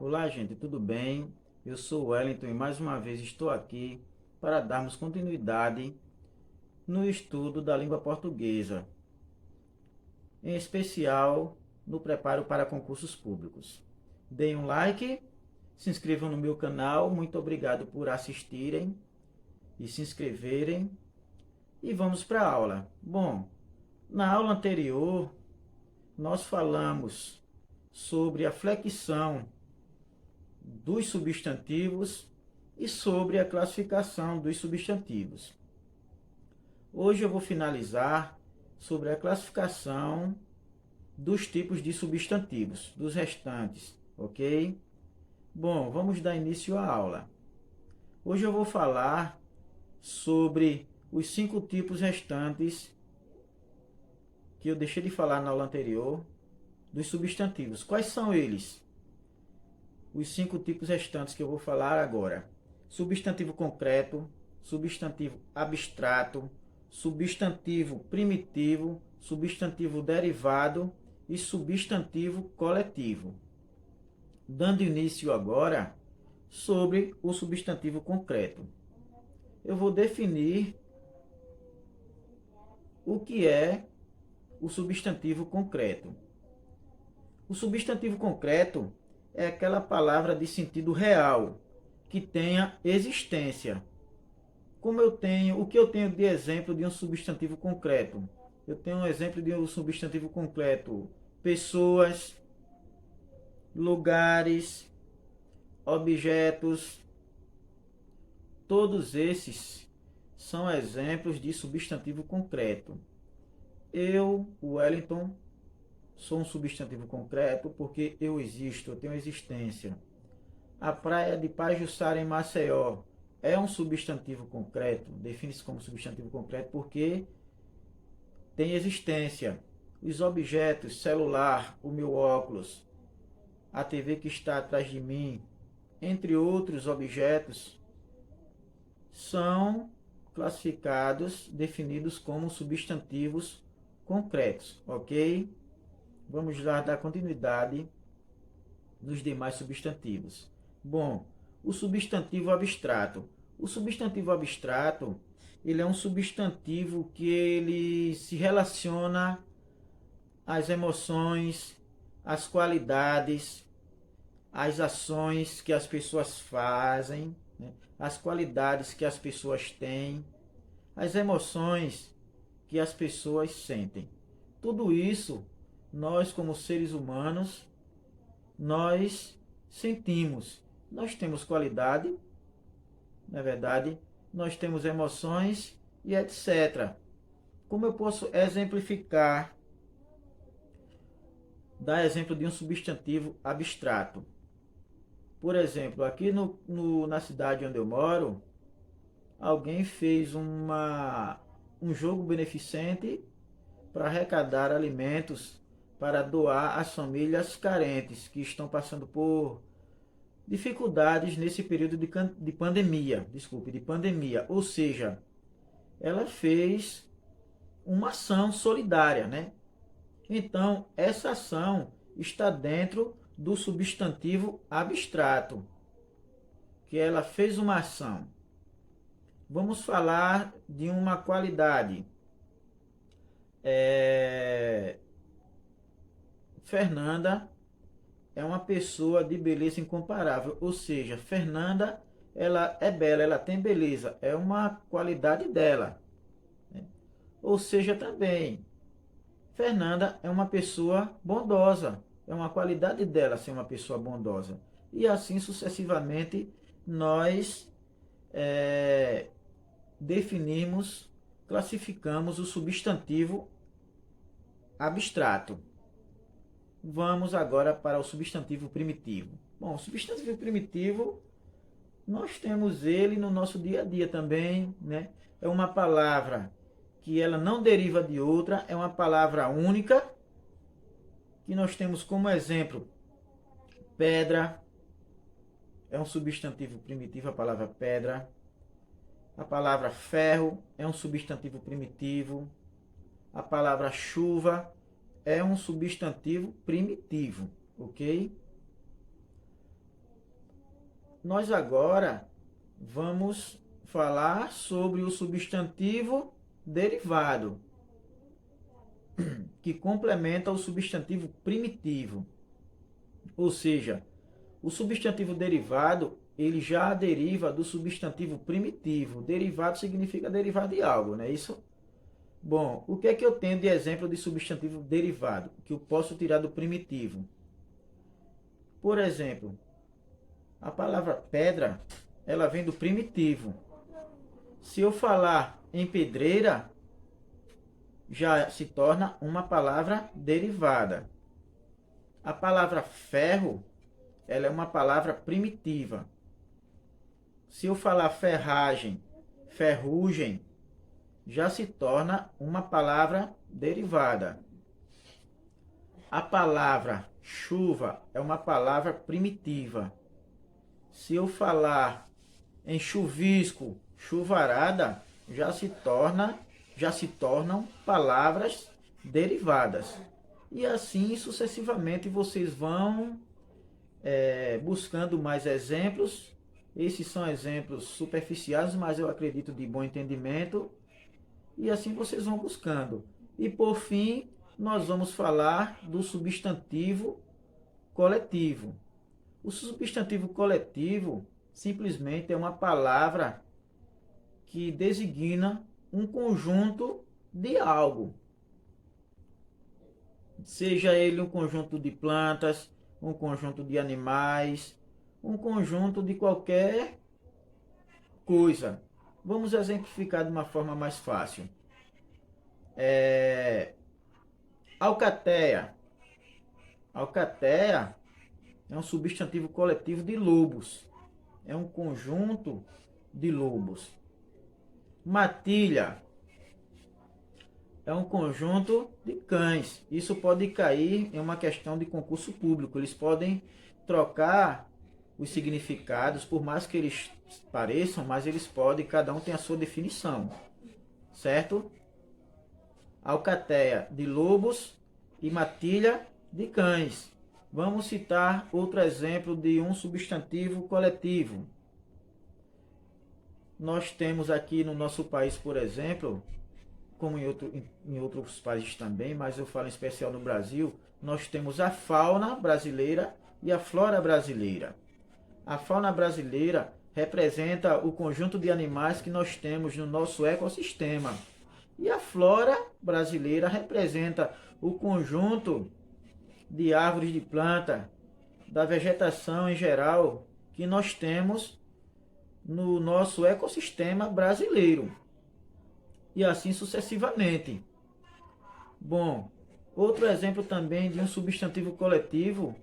Olá, gente, tudo bem? Eu sou o Wellington e mais uma vez estou aqui para darmos continuidade no estudo da língua portuguesa, em especial no preparo para concursos públicos. Deem um like, se inscrevam no meu canal, muito obrigado por assistirem e se inscreverem e vamos para a aula. Bom, na aula anterior nós falamos sobre a flexão dos substantivos e sobre a classificação dos substantivos. Hoje eu vou finalizar sobre a classificação dos tipos de substantivos, dos restantes, ok? Bom, vamos dar início à aula. Hoje eu vou falar sobre os 5 tipos restantes que eu deixei de falar na aula anterior dos substantivos. Quais são eles? Os 5 tipos restantes que eu vou falar agora: substantivo concreto, substantivo abstrato, substantivo primitivo, substantivo derivado e substantivo coletivo. Dando início agora sobre o substantivo concreto. Eu vou definir o que é o substantivo concreto. O substantivo concreto é aquela palavra de sentido real, que tenha existência. O que eu tenho de exemplo de um substantivo concreto? Eu tenho um exemplo de um substantivo concreto: pessoas, lugares, objetos. Todos esses são exemplos de substantivo concreto. Eu, Wellington, sou um substantivo concreto porque eu existo, eu tenho existência. A praia de Pajuçara, em Maceió, é um substantivo concreto, define-se como substantivo concreto porque tem existência. Os objetos, celular, o meu óculos, a TV que está atrás de mim, entre outros objetos, são classificados, definidos como substantivos concretos, ok? Vamos lá dar continuidade nos demais substantivos. Bom, o substantivo abstrato. O substantivo abstrato, ele é um substantivo que ele se relaciona às emoções, às qualidades, às ações que as pessoas fazem, né? Às qualidades que as pessoas têm, às emoções que as pessoas sentem. Tudo isso, nós como seres humanos, nós sentimos. Nós temos qualidade, na verdade, nós temos emoções e etc. Como eu posso exemplificar, dar exemplo de um substantivo abstrato? Por exemplo, aqui na cidade onde eu moro, alguém fez um jogo beneficente para arrecadar alimentos para doar às famílias carentes que estão passando por dificuldades nesse período de pandemia, de pandemia. Ou seja, ela fez uma ação solidária, né? Então, essa ação está dentro do substantivo abstrato, que ela fez uma ação. Vamos falar de uma qualidade. Fernanda é uma pessoa de beleza incomparável, ou seja, Fernanda, ela é bela, ela tem beleza, é uma qualidade dela, né? Ou seja, também, Fernanda é uma pessoa bondosa, é uma qualidade dela ser uma pessoa bondosa. E assim sucessivamente nós definimos, classificamos o substantivo abstrato. Vamos agora para o substantivo primitivo. Bom, o substantivo primitivo, nós temos ele no nosso dia a dia também, né? É uma palavra que ela não deriva de outra, é uma palavra única, que nós temos como exemplo pedra, é um substantivo primitivo, a palavra pedra. A palavra ferro é um substantivo primitivo. A palavra chuva é um substantivo primitivo, ok? nós agora vamos falar sobre o substantivo derivado, que complementa o substantivo primitivo. Ou seja, o substantivo derivado, ele já deriva do substantivo primitivo. Derivado significa derivar de algo, não é isso? Bom, o que é que eu tenho de exemplo de substantivo derivado, que eu posso tirar do primitivo? Por exemplo, a palavra pedra, ela vem do primitivo. Se eu falar em pedreira, já se torna uma palavra derivada. A palavra ferro, ela é uma palavra primitiva. Se eu falar ferragem, ferrugem, já se torna uma palavra derivada. A palavra chuva é uma palavra primitiva. Se eu falar em chuvisco, chuvarada, já se tornam palavras derivadas. E assim sucessivamente vocês vão buscando mais exemplos. Esses são exemplos superficiais, mas eu acredito de bom entendimento. E assim vocês vão buscando. E por fim, nós vamos falar do substantivo coletivo. O substantivo coletivo simplesmente é uma palavra que designa um conjunto de algo. Seja ele um conjunto de plantas, um conjunto de animais, um conjunto de qualquer coisa. Vamos exemplificar de uma forma mais fácil. Alcateia. Alcateia é um substantivo coletivo de lobos. É um conjunto de lobos. Matilha é um conjunto de cães. Isso pode cair em uma questão de concurso público. Eles podem trocar os significados, por mais que eles pareçam, mas eles podem, cada um tem a sua definição. Certo? Alcateia de lobos e matilha de cães. Vamos citar outro exemplo de um substantivo coletivo. Nós temos aqui no nosso país, por exemplo, como em outros países também, mas eu falo em especial no Brasil, nós temos a fauna brasileira e a flora brasileira. A fauna brasileira representa o conjunto de animais que nós temos no nosso ecossistema. E a flora brasileira representa o conjunto de árvores de planta, da vegetação em geral que nós temos no nosso ecossistema brasileiro. E assim sucessivamente. Bom, outro exemplo também de um substantivo coletivo,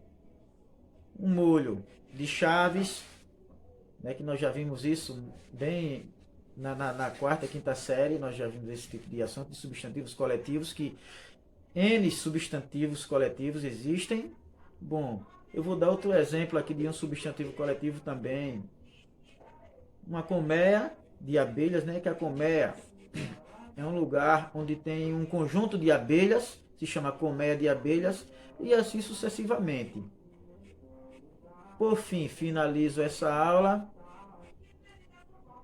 um molho de chaves, né, que nós já vimos isso bem na quarta, quinta série, nós já vimos esse tipo de assunto de substantivos coletivos, que N substantivos coletivos existem. Bom, eu vou dar outro exemplo aqui de um substantivo coletivo também. Uma colmeia de abelhas, né? Que a colmeia é um lugar onde tem um conjunto de abelhas, se chama colmeia de abelhas, e assim sucessivamente. Por fim, finalizo essa aula.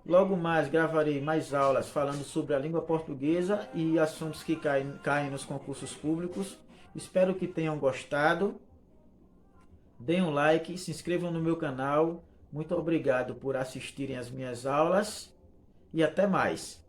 Logo mais gravarei mais aulas falando sobre a língua portuguesa e assuntos que caem nos concursos públicos. Espero que tenham gostado. Deem um like, se inscrevam no meu canal. Muito obrigado por assistirem às minhas aulas e até mais.